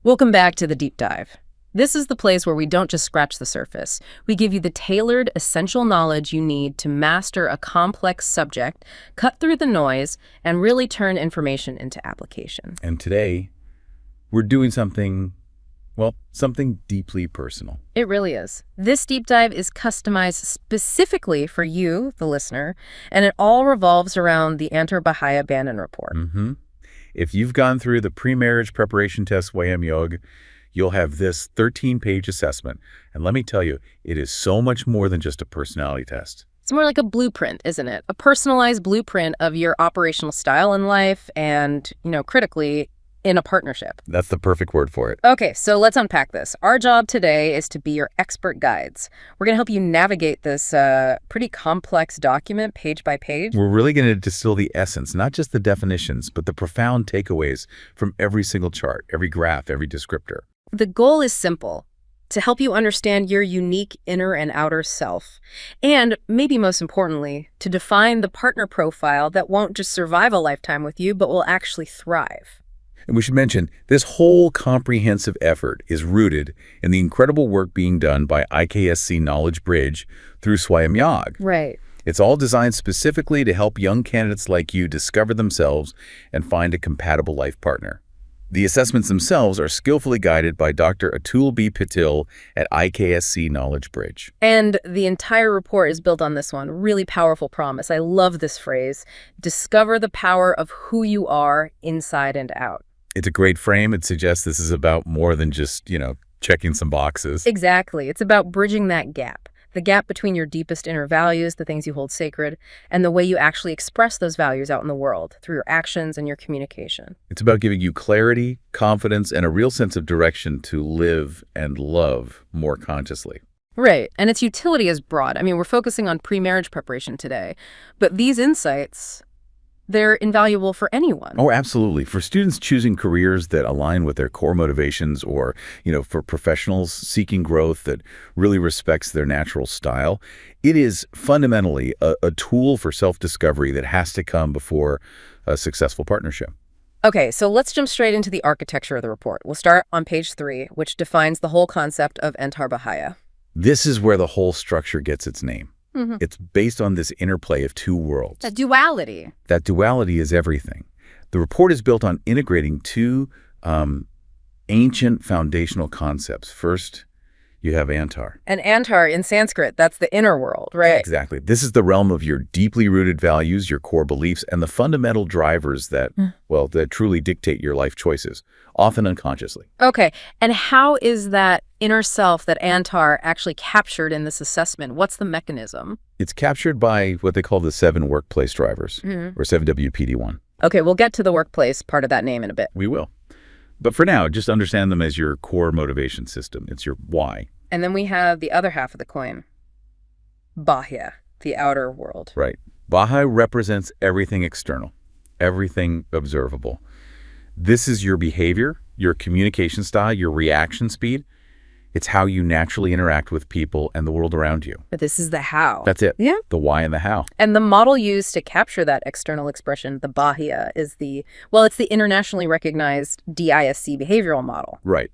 Welcome back to the deep dive. This is the place where we don't just scratch the surface. We give you the tailored, essential knowledge you need to master a complex subject, cut through the noise, and really turn information into application. And today, we're doing something deeply personal. It really is. This deep dive is customized specifically for you, the listener, and it all revolves around the ANTARBHAYA Bandhan report. If you've gone through the pre-marriage preparation test Swayam Yog, you'll have this 13-page assessment. And let me tell you, it is so much more than just a personality test. It's more like a blueprint, isn't it? A personalized blueprint of your operational style in life and, critically, in a partnership. That's the perfect word for it. Okay, so let's unpack this. Our job today is to be your expert guides. We're going to help you navigate this pretty complex document page by page. We're really going to distill the essence, not just the definitions, but the profound takeaways from every single chart, every graph, every descriptor. The goal is simple: to help you understand your unique inner and outer self. And maybe most importantly, to define the partner profile that won't just survive a lifetime with you, but will actually thrive. And we should mention, this whole comprehensive effort is rooted in the incredible work being done by IKSC Knowledge Bridge through Swayam Yog. Right. It's all designed specifically to help young candidates like you discover themselves and find a compatible life partner. The assessments themselves are skillfully guided by Dr. Atul B. Patil at IKSC Knowledge Bridge. And the entire report is built on this one really powerful promise. I love this phrase: discover the power of who you are inside and out. It's a great frame. It suggests this is about more than just, checking some boxes. Exactly. It's about bridging that gap. The gap between your deepest inner values, the things you hold sacred, and the way you actually express those values out in the world through your actions and your communication. It's about giving you clarity, confidence, and a real sense of direction to live and love more consciously. Right. And its utility is broad. I mean, we're focusing on pre-marriage preparation today, but these insights, they're invaluable for anyone. Oh, absolutely. For students choosing careers that align with their core motivations, or, for professionals seeking growth that really respects their natural style, it is fundamentally a tool for self-discovery that has to come before a successful partnership. Okay, so let's jump straight into the architecture of the report. We'll start on page 3, which defines the whole concept of ANTARBHAYA. This is where the whole structure gets its name. It's based on this interplay of two worlds. That duality. That duality is everything. The report is built on integrating two ancient foundational concepts. First, you have Antar. And Antar in Sanskrit, that's the inner world, right? Exactly. This is the realm of your deeply rooted values, your core beliefs, and the fundamental drivers that, that truly dictate your life choices, often unconsciously. Okay. And how is that inner self, that Antar, actually captured in this assessment? What's the mechanism? It's captured by what they call the 7 workplace drivers, or 7WPD1. Okay, we'll get to the workplace part of that name in a bit. We will. But for now, just understand them as your core motivation system. It's your why. And then we have the other half of the coin, Bahya, the outer world. Right. Bahya represents everything external, everything observable. This is your behavior, your communication style, your reaction speed. It's how you naturally interact with people and the world around you. But this is the how. That's it. Yeah. The why and the how. And the model used to capture that external expression, the Bahya, is it's the internationally recognized DISC behavioral model. Right.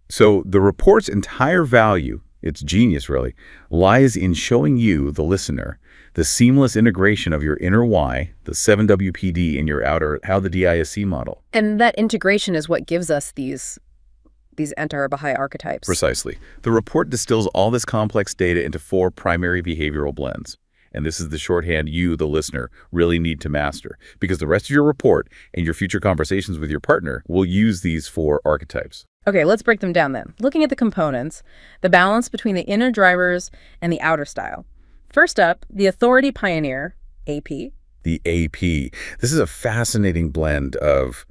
So the report's entire value, its genius really, lies in showing you, the listener, the seamless integration of your inner why, the 7WPD, and your outer how, the DISC model. And that integration is what gives us these ANTARBHAYA archetypes. Precisely. The report distills all this complex data into 4 primary behavioral blends. And this is the shorthand you, the listener, really need to master, because the rest of your report and your future conversations with your partner will use these 4 archetypes. Okay, let's break them down then. Looking at the components, the balance between the inner drivers and the outer style. First up, the authority pioneer, AP. The AP. This is a fascinating blend of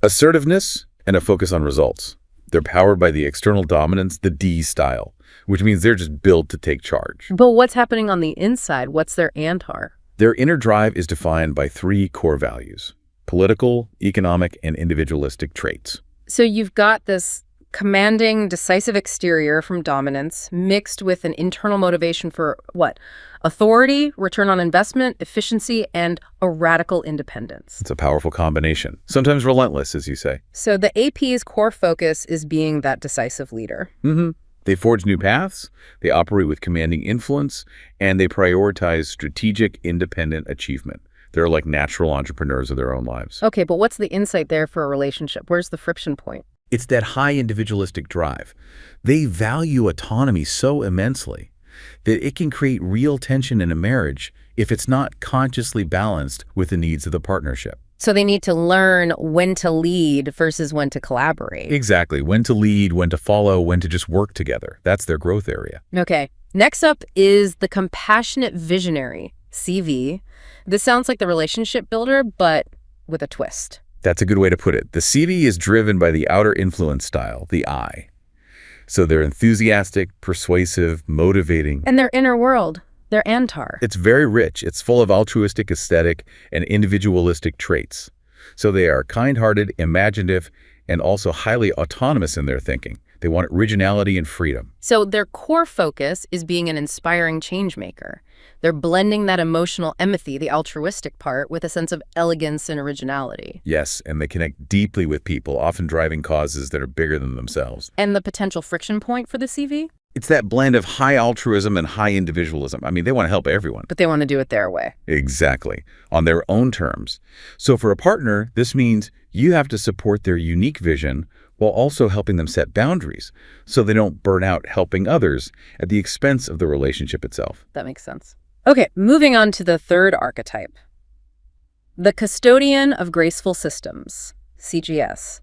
assertiveness and a focus on results. They're powered by the external dominance, the D style, which means they're just built to take charge. But what's happening on the inside? What's their Antar? Their inner drive is defined by 3 core values: political, economic, and individualistic traits. So you've got this commanding, decisive exterior from dominance, mixed with an internal motivation for what? Authority, return on investment, efficiency, and a radical independence. It's a powerful combination, sometimes relentless, as you say. So the AP's core focus is being that decisive leader. They forge new paths, they operate with commanding influence, and they prioritize strategic, independent achievement. They're like natural entrepreneurs of their own lives. Okay, but what's the insight there for a relationship? Where's the friction point? It's that high individualistic drive. They value autonomy so immensely that it can create real tension in a marriage if it's not consciously balanced with the needs of the partnership. So they need to learn when to lead versus when to collaborate. Exactly. When to lead, when to follow, when to just work together. That's their growth area. Okay. Next up is the compassionate visionary, CV. This sounds like the relationship builder, but with a twist. That's a good way to put it. The CV is driven by the outer influence style, the I. So they're enthusiastic, persuasive, motivating. And their inner world, their ANTAR. It's very rich. It's full of altruistic aesthetic and individualistic traits. So they are kind-hearted, imaginative, and also highly autonomous in their thinking. They want originality and freedom. So their core focus is being an inspiring change maker. They're blending that emotional empathy, the altruistic part, with a sense of elegance and originality. Yes, and they connect deeply with people, often driving causes that are bigger than themselves. And the potential friction point for the CV? It's that blend of high altruism and high individualism. I mean, they want to help everyone. But they want to do it their way. Exactly, on their own terms. So for a partner, this means you have to support their unique vision while also helping them set boundaries so they don't burn out helping others at the expense of the relationship itself. That makes sense. Okay, moving on to the third archetype. The Custodian of Graceful Systems, CGS.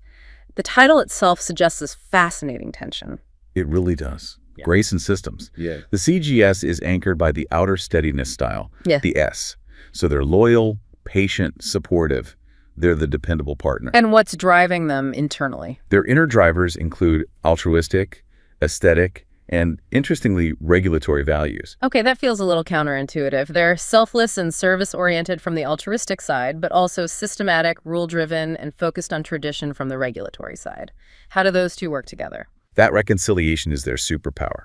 The title itself suggests this fascinating tension. It really does. Yeah. Grace and systems. Yeah. The CGS is anchored by the outer steadiness style, Yeah. the S. So they're loyal, patient, supportive. They're the dependable partner. And what's driving them internally? Their inner drivers include altruistic, aesthetic, and, interestingly, regulatory values. Okay, that feels a little counterintuitive. They're selfless and service-oriented from the altruistic side, but also systematic, rule-driven, and focused on tradition from the regulatory side. How do those two work together? That reconciliation is their superpower.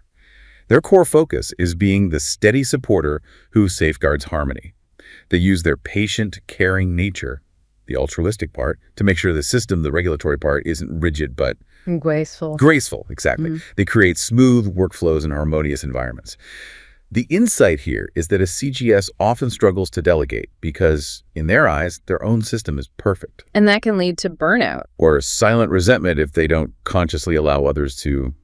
Their core focus is being the steady supporter who safeguards harmony. They use their patient, caring nature, the altruistic part, to make sure the system, the regulatory part, isn't rigid but Graceful. graceful. Exactly. They create smooth workflows and harmonious environments. The insight here is that a CGS often struggles to delegate because, in their eyes, their own system is perfect. And that can lead to burnout. Or silent resentment if they don't consciously allow others to,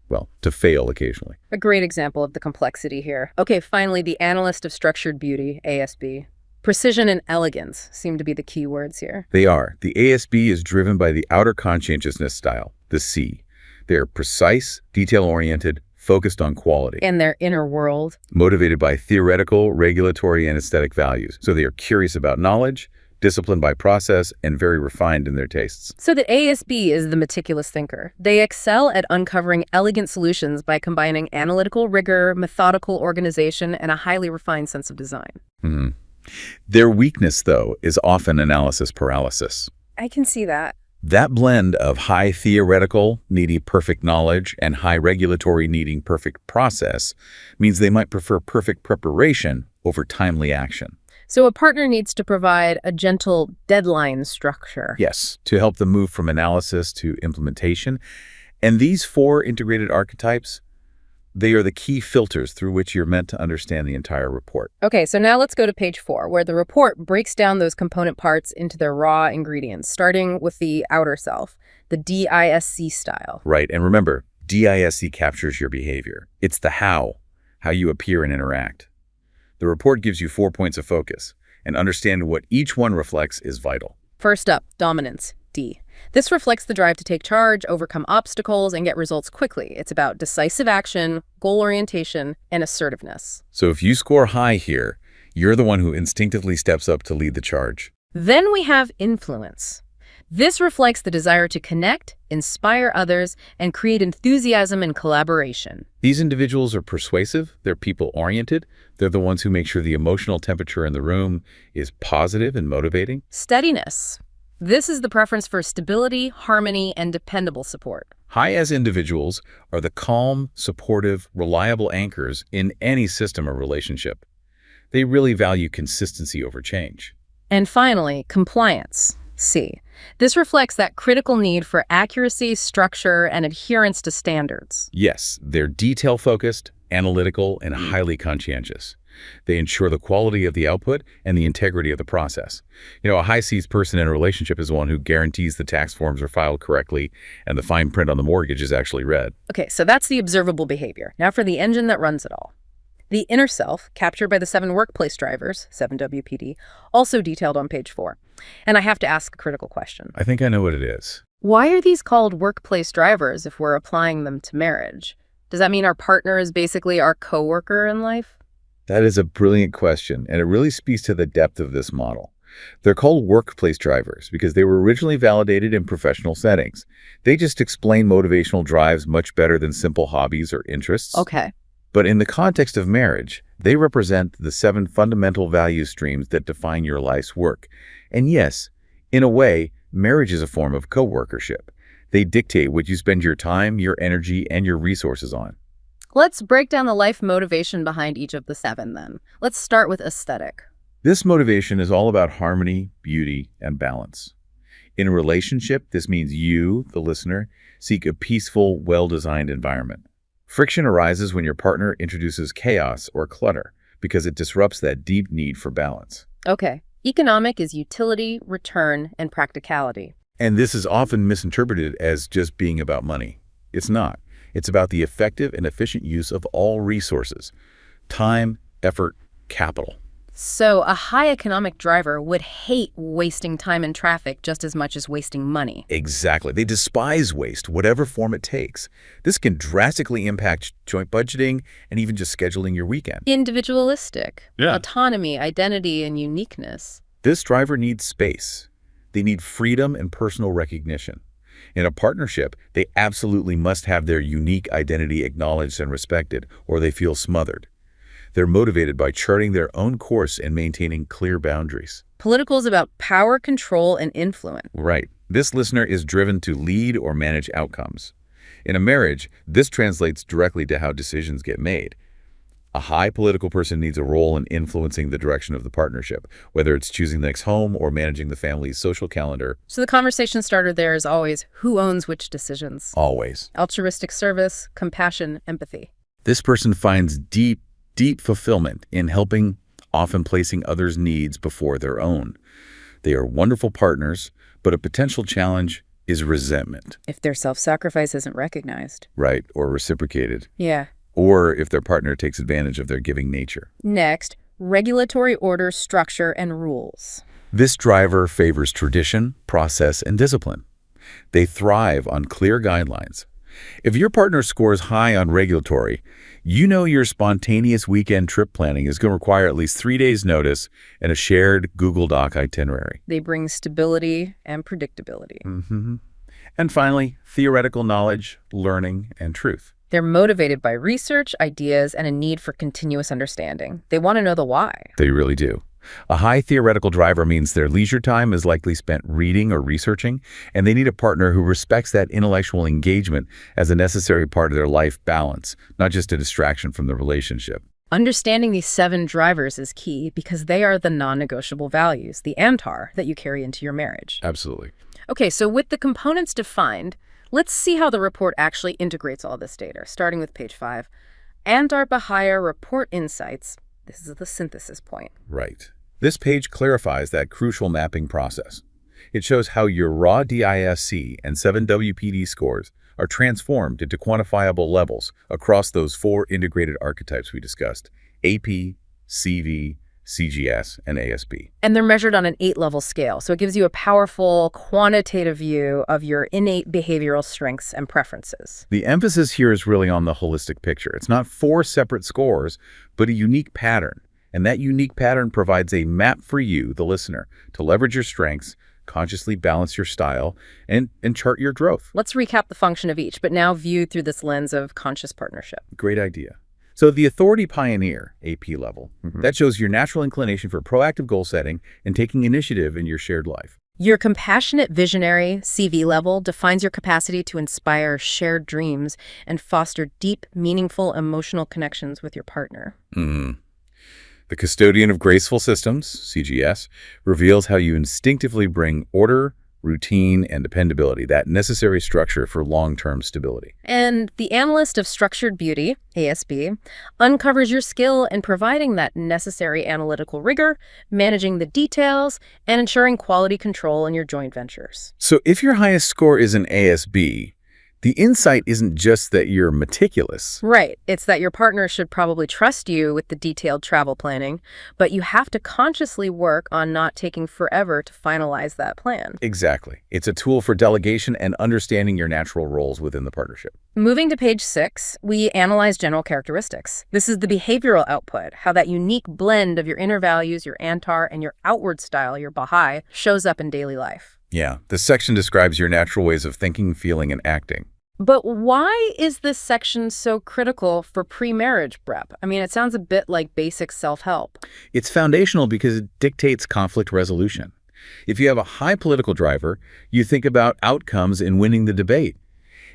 well, to fail occasionally. A great example of the complexity here. Okay, finally, the Analyst of Structured Beauty, ASB. Precision and elegance seem to be the key words here. They are. The ASB is driven by the outer conscientiousness style, the C. They are precise, detail-oriented, focused on quality. And their inner world. Motivated by theoretical, regulatory, and aesthetic values. So they are curious about knowledge, disciplined by process, and very refined in their tastes. So the ASB is the meticulous thinker. They excel at uncovering elegant solutions by combining analytical rigor, methodical organization, and a highly refined sense of design. Their weakness, though, is often analysis paralysis. I can see that. That blend of high theoretical, needing perfect knowledge, and high regulatory, needing perfect process means they might prefer perfect preparation over timely action. So a partner needs to provide a gentle deadline structure. Yes, to help them move from analysis to implementation. And these four integrated archetypes, they are the key filters through which you're meant to understand the entire report. Okay, so now let's go to page 4, where the report breaks down those component parts into their raw ingredients, starting with the outer self, the DISC style. Right, and remember, DISC captures your behavior. It's the how you appear and interact. The report gives you 4 points of focus, and understanding what each one reflects is vital. First up, dominance, D. This reflects the drive to take charge, overcome obstacles, and get results quickly. It's about decisive action, goal orientation, and assertiveness. So if you score high here, you're the one who instinctively steps up to lead the charge. Then we have influence. This reflects the desire to connect, inspire others, and create enthusiasm and collaboration. These individuals are persuasive, they're people-oriented, they're the ones who make sure the emotional temperature in the room is positive and motivating. Steadiness. This is the preference for stability, harmony, and dependable support. High as individuals are the calm, supportive, reliable anchors in any system or relationship. They really value consistency over change. And finally, compliance, C. This reflects that critical need for accuracy, structure, and adherence to standards. Yes, they're detail-focused, analytical, and highly conscientious. They ensure the quality of the output and the integrity of the process. A high C's person in a relationship is one who guarantees the tax forms are filed correctly and the fine print on the mortgage is actually read. Okay, so that's the observable behavior. Now for the engine that runs it all. The inner self, captured by the 7 workplace drivers, 7WPD, also detailed on page 4. And I have to ask a critical question. I think I know what it is. Why are these called workplace drivers if we're applying them to marriage? Does that mean our partner is basically our coworker in life? That is a brilliant question, and it really speaks to the depth of this model. They're called workplace drivers because they were originally validated in professional settings. They just explain motivational drives much better than simple hobbies or interests. Okay. But in the context of marriage, they represent the 7 fundamental value streams that define your life's work. And yes, in a way, marriage is a form of co-workership. They dictate what you spend your time, your energy, and your resources on. Let's break down the life motivation behind each of the 7 then. Let's start with aesthetic. This motivation is all about harmony, beauty, and balance. In a relationship, this means you, the listener, seek a peaceful, well-designed environment. Friction arises when your partner introduces chaos or clutter because it disrupts that deep need for balance. Okay. Economic is utility, return, and practicality. And this is often misinterpreted as just being about money. It's not. It's about the effective and efficient use of all resources: time, effort, capital. So a high economic driver would hate wasting time in traffic just as much as wasting money. Exactly. They despise waste, whatever form it takes. This can drastically impact joint budgeting and even just scheduling your weekend. Individualistic. Yeah. Autonomy, identity, and uniqueness. This driver needs space. They need freedom and personal recognition. In a partnership, they absolutely must have their unique identity acknowledged and respected, or they feel smothered. They're motivated by charting their own course and maintaining clear boundaries. Political is about power, control, and influence. Right. This listener is driven to lead or manage outcomes. In a marriage, this translates directly to how decisions get made. A high political person needs a role in influencing the direction of the partnership, whether it's choosing the next home or managing the family's social calendar. So the conversation starter there is always who owns which decisions. Always. Altruistic service, compassion, empathy. This person finds deep fulfillment in helping, often placing others' needs before their own. They are wonderful partners, but a potential challenge is resentment. If their self-sacrifice isn't recognized. Right, or reciprocated. Yeah. Or if their partner takes advantage of their giving nature. Next, regulatory order, structure, and rules. This driver favors tradition, process, and discipline. They thrive on clear guidelines. If your partner scores high on regulatory, you know your spontaneous weekend trip planning is going to require at least 3 days' notice and a shared Google Doc itinerary. They bring stability and predictability. And finally, theoretical knowledge, learning, and truth. They're motivated by research, ideas, and a need for continuous understanding. They want to know the why. They really do. A high theoretical driver means their leisure time is likely spent reading or researching, and they need a partner who respects that intellectual engagement as a necessary part of their life balance, not just a distraction from the relationship. Understanding these 7 drivers is key because they are the non-negotiable values, the ANTAR, that you carry into your marriage. Absolutely. Okay, so with the components defined, let's see how the report actually integrates all this data, starting with page 5. ANTARBHAYA Report Insights. This is the synthesis point. Right. This page clarifies that crucial mapping process. It shows how your raw DISC and 7WPD scores are transformed into quantifiable levels across those 4 integrated archetypes we discussed: AP, CV, CGS, and ASB. And they're measured on an 8-level scale, so it gives you a powerful quantitative view of your innate behavioral strengths and preferences. The emphasis here is really on the holistic picture. It's not 4 separate scores, but a unique pattern. And that unique pattern provides a map for you, the listener, to leverage your strengths, consciously balance your style, and chart your growth. Let's recap the function of each, but now viewed through this lens of conscious partnership. Great idea. So the Authority Pioneer, AP level, that shows your natural inclination for proactive goal setting and taking initiative in your shared life. Your compassionate visionary CV level defines your capacity to inspire shared dreams and foster deep, meaningful emotional connections with your partner. Mhm. The custodian of graceful systems, CGS, reveals how you instinctively bring order, routine, and dependability, that necessary structure for long-term stability. And the analyst of structured beauty, ASB, uncovers your skill in providing that necessary analytical rigor, managing the details, and ensuring quality control in your joint ventures. So if your highest score is an ASB, the insight isn't just that you're meticulous. Right. It's that your partner should probably trust you with the detailed travel planning, but you have to consciously work on not taking forever to finalize that plan. Exactly. It's a tool for delegation and understanding your natural roles within the partnership. Moving to page 6, we analyze general characteristics. This is the behavioral output, how that unique blend of your inner values, your Antar, and your outward style, your Baha'i, shows up in daily life. Yeah, this section describes your natural ways of thinking, feeling, and acting. But why is this section so critical for pre-marriage prep? I mean, it sounds a bit like basic self-help. It's foundational because it dictates conflict resolution. If you have a high political driver, you think about outcomes in winning the debate.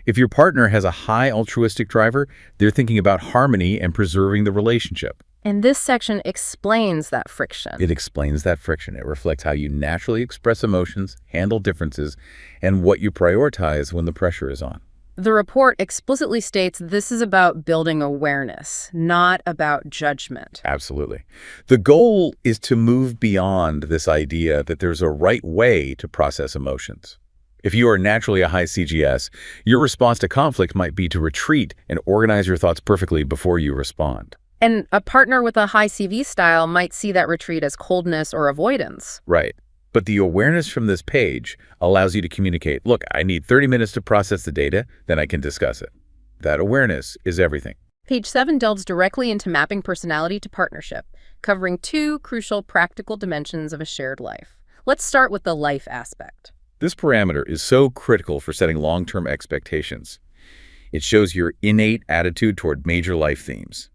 If your partner has a high altruistic driver, they're thinking about harmony and preserving the relationship. And this section explains that friction. It explains that friction. It reflects how you naturally express emotions, handle differences, and what you prioritize when the pressure is on. The report explicitly states this is about building awareness, not about judgment. Absolutely. The goal is to move beyond this idea that there's a right way to process emotions. If you are naturally a high CGS, your response to conflict might be to retreat and organize your thoughts perfectly before you respond. And a partner with a high CV style might see that retreat as coldness or avoidance. Right. But the awareness from this page allows you to communicate, look, I need 30 minutes to process the data, then I can discuss it. That awareness is everything. Page 7 delves directly into mapping personality to partnership, covering 2 crucial practical dimensions of a shared life. Let's start with the life aspect. This parameter is so critical for setting long-term expectations. It shows your innate attitude toward major life themes: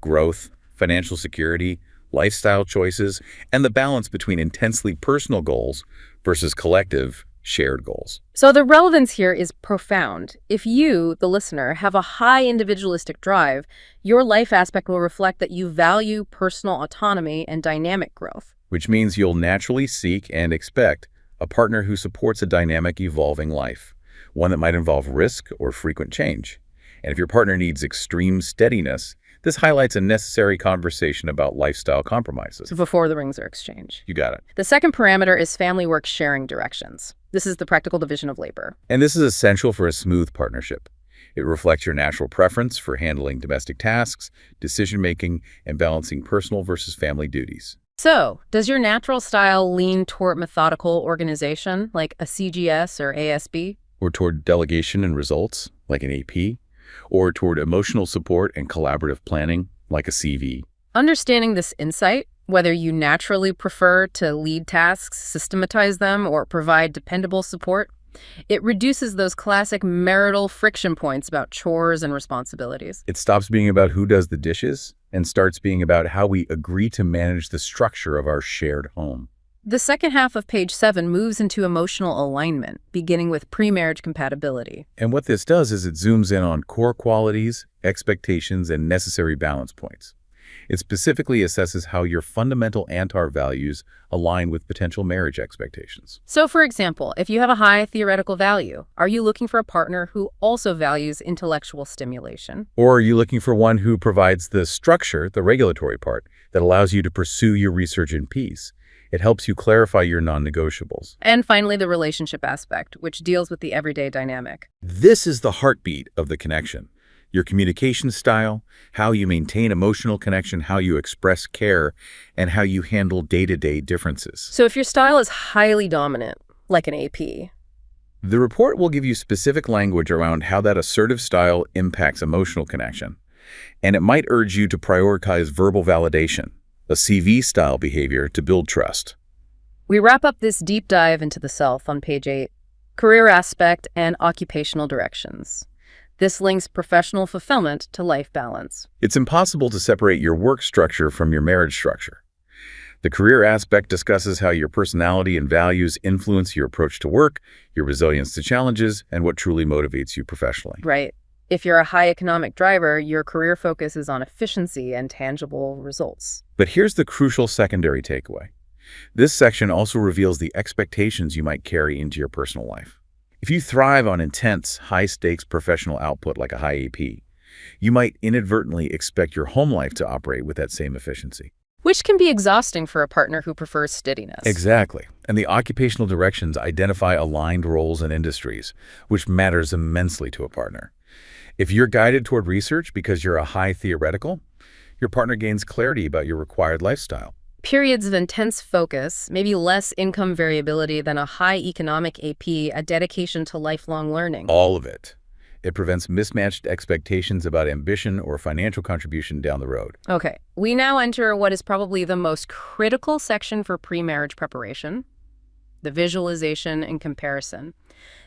growth, financial security, lifestyle choices, and the balance between intensely personal goals versus collective, shared goals. So the relevance here is profound. If you, the listener, have a high individualistic drive, your life aspect will reflect that you value personal autonomy and dynamic growth. Which means you'll naturally seek and expect a partner who supports a dynamic, evolving life, one that might involve risk or frequent change. And if your partner needs extreme steadiness, this highlights a necessary conversation about lifestyle compromises. So before the rings are exchanged. You got it. The second parameter is family work sharing directions. This is the practical division of labor. And this is essential for a smooth partnership. It reflects your natural preference for handling domestic tasks, decision-making, and balancing personal versus family duties. So, does your natural style lean toward methodical organization, like a CGS or ASB? Or toward delegation and results, like an AP? Or toward emotional support and collaborative planning, like a CV? Understanding this insight, whether you naturally prefer to lead tasks, systematize them, or provide dependable support, it reduces those classic marital friction points about chores and responsibilities. It stops being about who does the dishes and starts being about how we agree to manage the structure of our shared home. The second half of page 7 moves into emotional alignment, beginning with pre-marriage compatibility. And what this does is it zooms in on core qualities, expectations, and necessary balance points. It specifically assesses how your fundamental Antar values align with potential marriage expectations. So, for example, if you have a high theoretical value, are you looking for a partner who also values intellectual stimulation? Or are you looking for one who provides the structure, the regulatory part, that allows you to pursue your research in peace? It helps you clarify your non-negotiables. And finally, the relationship aspect, which deals with the everyday dynamic. This is the heartbeat of the connection. Your communication style, how you maintain emotional connection, how you express care, and how you handle day-to-day differences. So if your style is highly dominant, like an AP, the report will give you specific language around how that assertive style impacts emotional connection. And it might urge you to prioritize verbal validation, a CV-style behavior to build trust. We wrap up this deep dive into the self on page 8, career aspect and occupational directions. This links professional fulfillment to life balance. It's impossible to separate your work structure from your marriage structure. The career aspect discusses how your personality and values influence your approach to work, your resilience to challenges, and what truly motivates you professionally. Right. If you're a high economic driver, your career focus is on efficiency and tangible results. But here's the crucial secondary takeaway. This section also reveals the expectations you might carry into your personal life. If you thrive on intense, high-stakes professional output like a high AP, you might inadvertently expect your home life to operate with that same efficiency. Which can be exhausting for a partner who prefers steadiness. Exactly. And the occupational directions identify aligned roles and industries, which matters immensely to a partner. If you're guided toward research because you're a high theoretical, your partner gains clarity about your required lifestyle. Periods of intense focus, maybe less income variability than a high economic AP, a dedication to lifelong learning. All of it. It prevents mismatched expectations about ambition or financial contribution down the road. Okay, we now enter what is probably the most critical section for pre-marriage preparation, the visualization and comparison.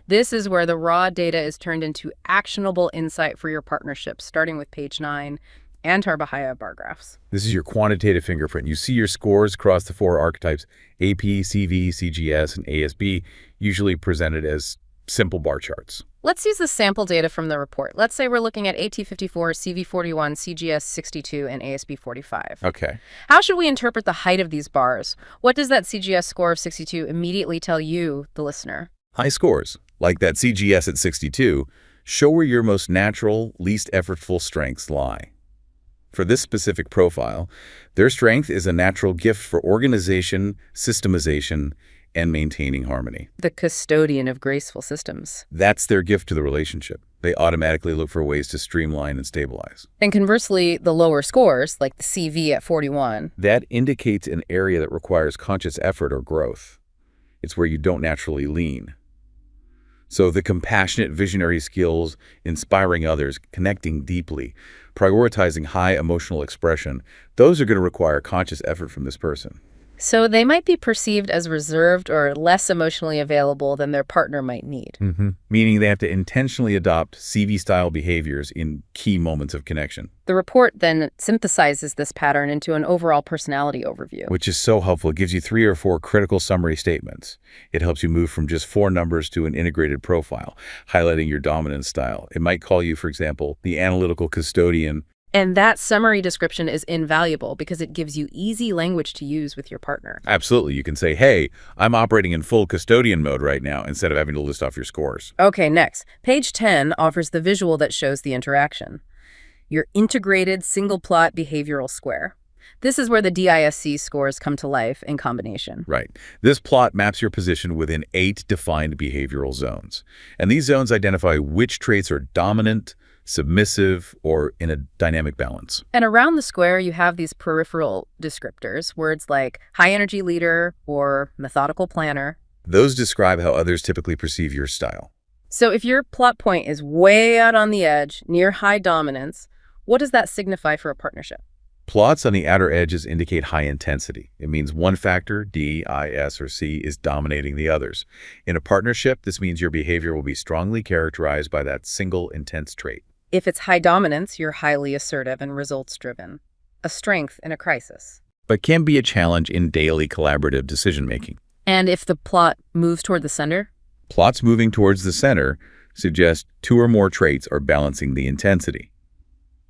This is where the raw data is turned into actionable insight for your partnership, starting with page 9, ANTARBHAYA bar graphs. This is your quantitative fingerprint. You see your scores across the 4 archetypes, AP, CV, CGS, and ASB, usually presented as simple bar charts. Let's use the sample data from the report. Let's say we're looking at AT54, CV41, CGS 62, and ASB 45. Okay. How should we interpret the height of these bars? What does that CGS score of 62 immediately tell you, the listener? High scores, like that CGS at 62, show where your most natural, least effortful strengths lie. For this specific profile, their strength is a natural gift for organization, systemization, and maintaining harmony. The custodian of graceful systems. That's their gift to the relationship. They automatically look for ways to streamline and stabilize. And conversely, the lower scores, like the CV at 41. That indicates an area that requires conscious effort or growth. It's where you don't naturally lean. So the compassionate visionary skills, inspiring others, connecting deeply, prioritizing high emotional expression, those are going to require conscious effort from this person. So they might be perceived as reserved or less emotionally available than their partner might need. Meaning they have to intentionally adopt CV-style behaviors in key moments of connection. The report then synthesizes this pattern into an overall personality overview. Which is so helpful. It gives you 3 or 4 critical summary statements. It helps you move from just 4 numbers to an integrated profile, highlighting your dominant style. It might call you, for example, the analytical custodian. And that summary description is invaluable because it gives you easy language to use with your partner. Absolutely. You can say, hey, I'm operating in full custodian mode right now, instead of having to list off your scores. Okay, next. Page 10 offers the visual that shows the interaction. Your integrated single plot behavioral square. This is where the DISC scores come to life in combination. Right. This plot maps your position within 8 defined behavioral zones. And these zones identify which traits are dominant, submissive, or in a dynamic balance. And around the square, you have these peripheral descriptors, words like high energy leader or methodical planner. Those describe how others typically perceive your style. So if your plot point is way out on the edge, near high dominance, what does that signify for a partnership? Plots on the outer edges indicate high intensity. It means one factor, D, I, S, or C, is dominating the others. In a partnership, this means your behavior will be strongly characterized by that single intense trait. If it's high dominance, you're highly assertive and results-driven, a strength in a crisis. But can be a challenge in daily collaborative decision-making. And if the plot moves toward the center? Plots moving towards the center suggest 2 or more traits are balancing the intensity.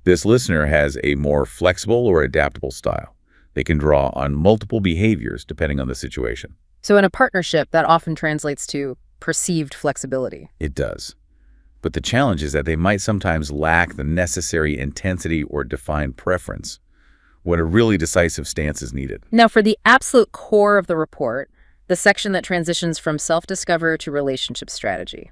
This listener has a more flexible or adaptable style. They can draw on multiple behaviors depending on the situation. So in a partnership, that often translates to perceived flexibility. It does. But the challenge is that they might sometimes lack the necessary intensity or defined preference when a really decisive stance is needed. Now, for the absolute core of the report, the section that transitions from self-discover to relationship strategy.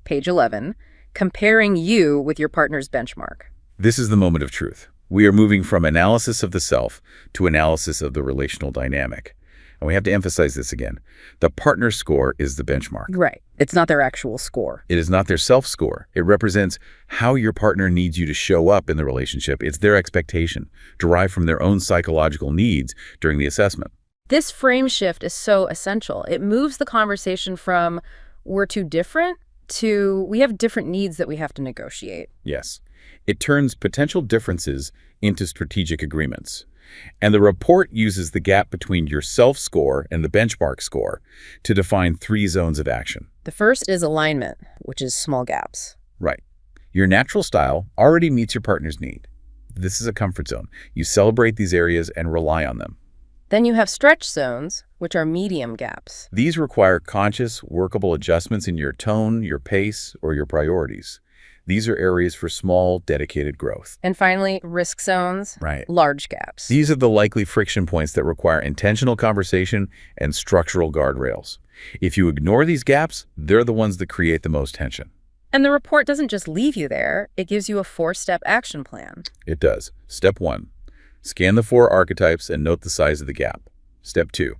Page 11, comparing you with your partner's benchmark. This is the moment of truth. We are moving from analysis of the self to analysis of the relational dynamic. And we have to emphasize this again. The partner score is the benchmark. Right. It's not their actual score. It is not their self-score. It represents how your partner needs you to show up in the relationship. It's their expectation, derived from their own psychological needs during the assessment. This frame shift is so essential. It moves the conversation from we're too different to we have different needs that we have to negotiate. Yes. It turns potential differences into strategic agreements. And the report uses the gap between your self-score and the benchmark score to define 3 zones of action. The first is alignment, which is small gaps. Right. Your natural style already meets your partner's need. This is a comfort zone. You celebrate these areas and rely on them. Then you have stretch zones, which are medium gaps. These require conscious, workable adjustments in your tone, your pace, or your priorities. These are areas for small, dedicated growth. And finally, risk zones, Right. large gaps. These are the likely friction points that require intentional conversation and structural guardrails. If you ignore these gaps, they're the ones that create the most tension. And the report doesn't just leave you there, it gives you a 4-step action plan. It does. Step 1, scan the 4 archetypes and note the size of the gap. Step 2,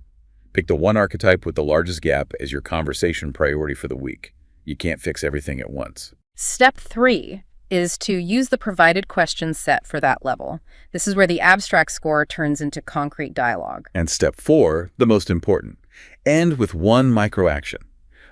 pick the 1 archetype with the largest gap as your conversation priority for the week. You can't fix everything at once. Step 3 is to use the provided question set for that level. This is where the abstract score turns into concrete dialogue. And step 4, the most important, end with 1 micro-action.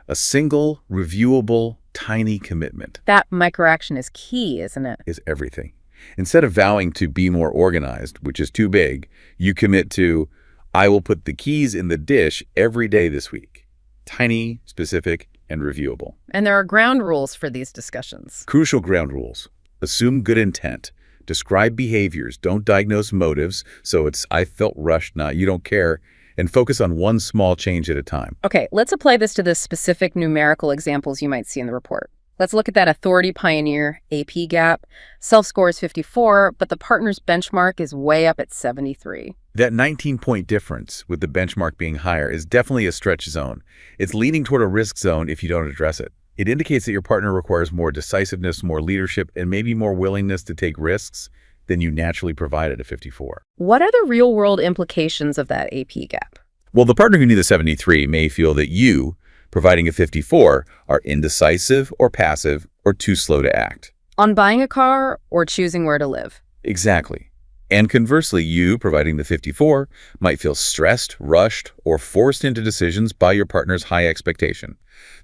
A single, reviewable, tiny commitment. That microaction is key, isn't it? Is everything. Instead of vowing to be more organized, which is too big, you commit to, I will put the keys in the dish every day this week. Tiny, specific, and reviewable. And there are ground rules for these discussions. Crucial ground rules. Assume good intent. Describe behaviors. Don't diagnose motives. So it's, I felt rushed, not you don't care. And focus on 1 small change at a time. Okay, let's apply this to the specific numerical examples you might see in the report. Let's look at that authority pioneer AP gap. Self-score is 54, but the partner's benchmark is way up at 73. That 19-point difference, with the benchmark being higher, is definitely a stretch zone. It's leaning toward a risk zone if you don't address it. It indicates that your partner requires more decisiveness, more leadership, and maybe more willingness to take risks than you naturally provide at a 54. What are the real-world implications of that AP gap? Well, the partner who needs a 73 may feel that you, providing a 54, are indecisive or passive or too slow to act. On buying a car or choosing where to live. Exactly. And conversely, you, providing the 54, might feel stressed, rushed, or forced into decisions by your partner's high expectation.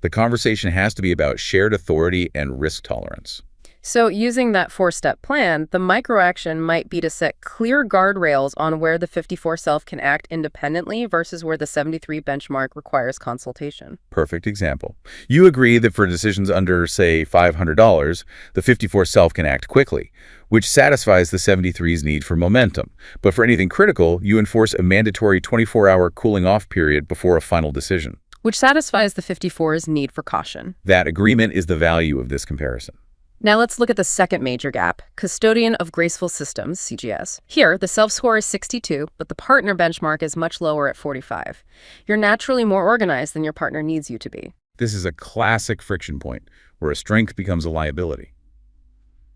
The conversation has to be about shared authority and risk tolerance. So using that 4-step plan, the microaction might be to set clear guardrails on where the 54 self can act independently versus where the 73 benchmark requires consultation. Perfect example. You agree that for decisions under, say, $500, the 54 self can act quickly, which satisfies the 73's need for momentum. But for anything critical, you enforce a mandatory 24-hour cooling-off period before a final decision. Which satisfies the 54's need for caution. That agreement is the value of this comparison. Now let's look at the second major gap, custodian of graceful systems, CGS. Here, the self-score is 62, but the partner benchmark is much lower at 45. You're naturally more organized than your partner needs you to be. This is a classic friction point where a strength becomes a liability.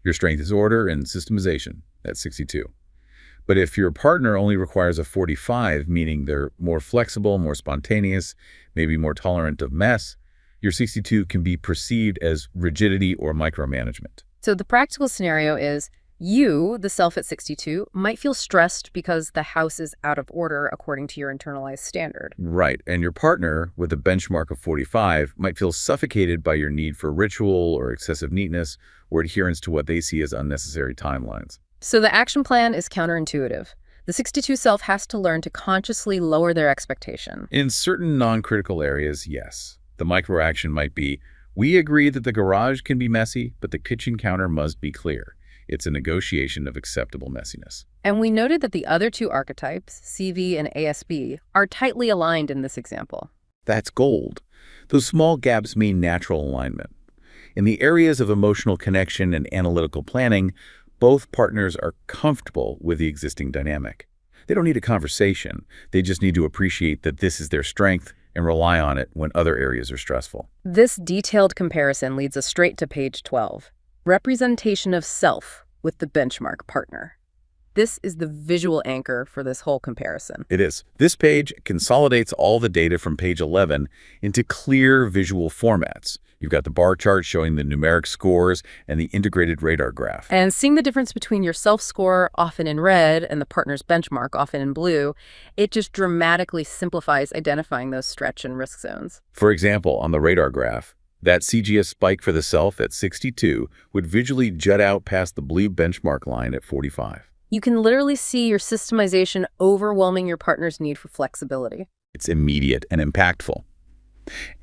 Your strength is order and systemization at 62. But if your partner only requires a 45, meaning they're more flexible, more spontaneous, maybe more tolerant of mess, your 62 can be perceived as rigidity or micromanagement. So the practical scenario is you, the self at 62, might feel stressed because the house is out of order according to your internalized standard. Right. And your partner, with a benchmark of 45, might feel suffocated by your need for ritual or excessive neatness or adherence to what they see as unnecessary timelines. So the action plan is counterintuitive. The 62 self has to learn to consciously lower their expectation. In certain non-critical areas, yes. The microaction might be, we agree that the garage can be messy, but the kitchen counter must be clear. It's a negotiation of acceptable messiness. And we noted that the other 2 archetypes, CV and ASB, are tightly aligned in this example. That's gold. Those small gaps mean natural alignment. In the areas of emotional connection and analytical planning, both partners are comfortable with the existing dynamic. They don't need a conversation. They just need to appreciate that this is their strength and rely on it when other areas are stressful. This detailed comparison leads us straight to page 12. Representation of self with the benchmark partner. This is the visual anchor for this whole comparison. It is. This page consolidates all the data from page 11 into clear visual formats. You've got the bar chart showing the numeric scores and the integrated radar graph. And seeing the difference between your self-score, often in red, and the partner's benchmark, often in blue, it just dramatically simplifies identifying those stretch and risk zones. For example, on the radar graph, That CGS spike for the self at 62 would visually jut out past the blue benchmark line at 45. You can literally see your systemization overwhelming your partner's need for flexibility. It's immediate and impactful.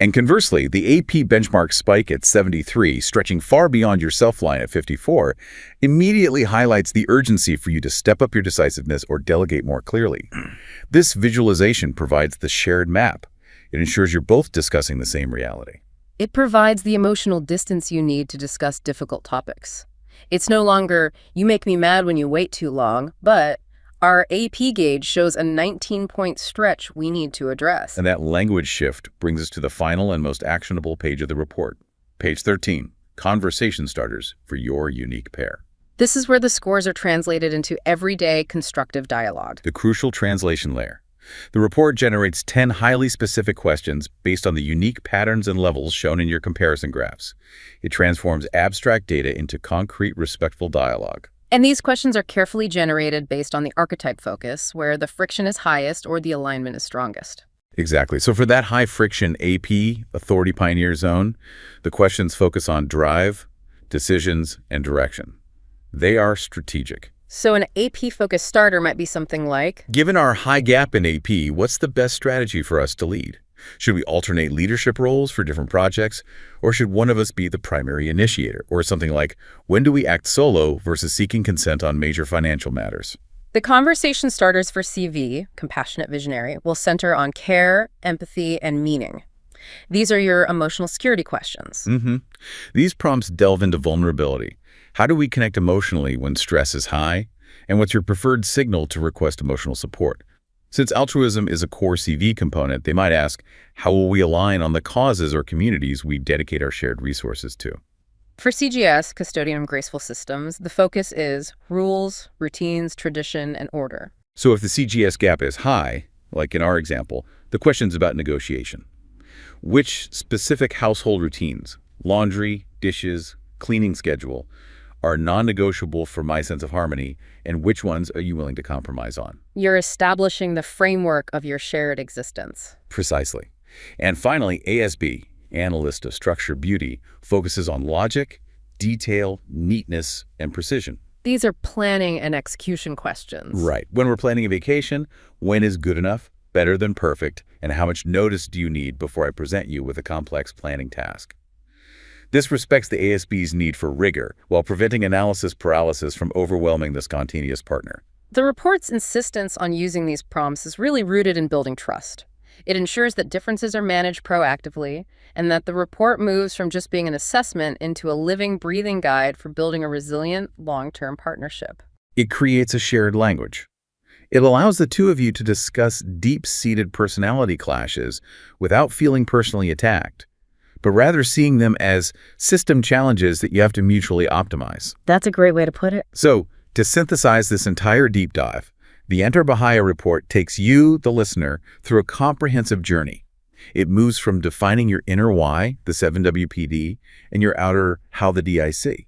And conversely, the AP benchmark spike at 73, stretching far beyond your self line at 54, immediately highlights the urgency for you to step up your decisiveness or delegate more clearly. This visualization provides the shared map. It ensures you're both discussing the same reality. It provides the emotional distance you need to discuss difficult topics. It's no longer, you make me mad when you wait too long, but our AP gauge shows a 19-point stretch we need to address. And that language shift brings us to the final and most actionable page of the report. Page 13, Conversation Starters for Your Unique Pair. This is where the scores are translated into everyday constructive dialogue. The crucial translation layer. The report generates 10 highly specific questions based on the unique patterns and levels shown in your comparison graphs. It transforms abstract data into concrete, respectful dialogue. And these questions are carefully generated based on the archetype focus, where the friction is highest or the alignment is strongest. Exactly. So for that high-friction AP, Authority Pioneer Zone, the questions focus on drive, decisions, and direction. They are strategic. So an AP-focused starter might be something like, given our high gap in AP, what's the best strategy for us to lead? Should we alternate leadership roles for different projects? Or should one of us be the primary initiator? Or something like, when do we act solo versus seeking consent on major financial matters? The conversation starters for CV, Compassionate Visionary, will center on care, empathy, and meaning. These are your emotional security questions. These prompts delve into vulnerability. How do we connect emotionally when stress is high? And what's your preferred signal to request emotional support? Since altruism is a core CV component, they might ask, how will we align on the causes or communities we dedicate our shared resources to? For CGS, Custodian of Graceful Systems, the focus is rules, routines, tradition, and order. So if the CGS gap is high, like in our example, the question's about negotiation. Which specific household routines, laundry, dishes, cleaning schedule, are non-negotiable for my sense of harmony, and which ones are you willing to compromise on? You're establishing the framework of your shared existence. Precisely. And finally, ASB, Analyst of Structure Beauty, focuses on logic, detail, neatness, and precision. These are planning and execution questions. Right. When we're planning a vacation, when is good enough, better than perfect, and how much notice do you need before I present you with a complex planning task? This respects the ASB's need for rigor while preventing analysis paralysis from overwhelming the spontaneous partner. The report's insistence on using these prompts is really rooted in building trust. It ensures that differences are managed proactively and that the report moves from just being an assessment into a living, breathing guide for building a resilient, long-term partnership. It creates a shared language. It allows the two of you to discuss deep-seated personality clashes without feeling personally attacked, but rather seeing them as system challenges that you have to mutually optimize. That's a great way to put it. So, to synthesize this entire deep dive, the ANTARBHAYA report takes you, the listener, through a comprehensive journey. It moves from defining your inner why, the 7WPD, and your outer how, the DIC.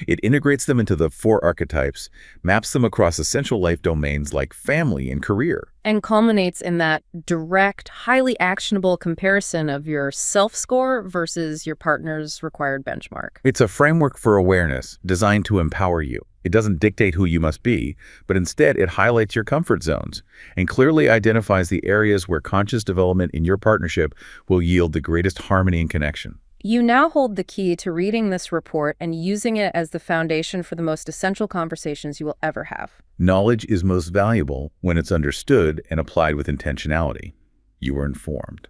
It integrates them into the 4 archetypes, maps them across essential life domains like family and career, and culminates in that direct, highly actionable comparison of your self-score versus your partner's required benchmark. It's a framework for awareness designed to empower you. It doesn't dictate who you must be, but instead it highlights your comfort zones and clearly identifies the areas where conscious development in your partnership will yield the greatest harmony and connection. You now hold the key to reading this report and using it as the foundation for the most essential conversations you will ever have. Knowledge is most valuable when it's understood and applied with intentionality. You are informed.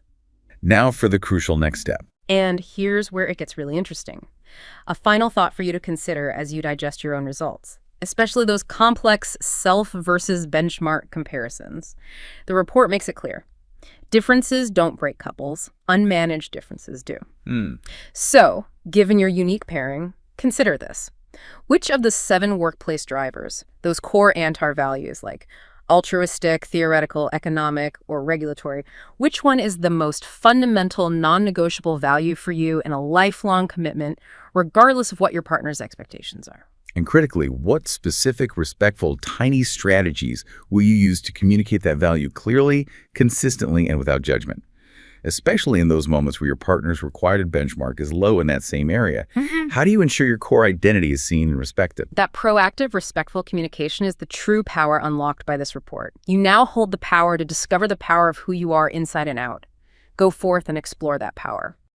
Now for the crucial next step. And here's where it gets really interesting. A final thought for you to consider as you digest your own results, especially those complex self versus benchmark comparisons. The report makes it clear. Differences don't break couples. Unmanaged differences do. So, given your unique pairing, consider this. Which of the 7 workplace drivers, those core ANTAR values like altruistic, theoretical, economic, or regulatory, which one is the most fundamental, non-negotiable value for you in a lifelong commitment, regardless of what your partner's expectations are? And critically, what specific, respectful, tiny strategies will you use to communicate that value clearly, consistently, and without judgment? especially in those moments where your partner's required benchmark is low in that same area. Mhm. How do you ensure your core identity is seen and respected? That proactive, respectful communication is the true power unlocked by this report. You now hold the power to discover the power of who you are inside and out. Go forth and explore that power.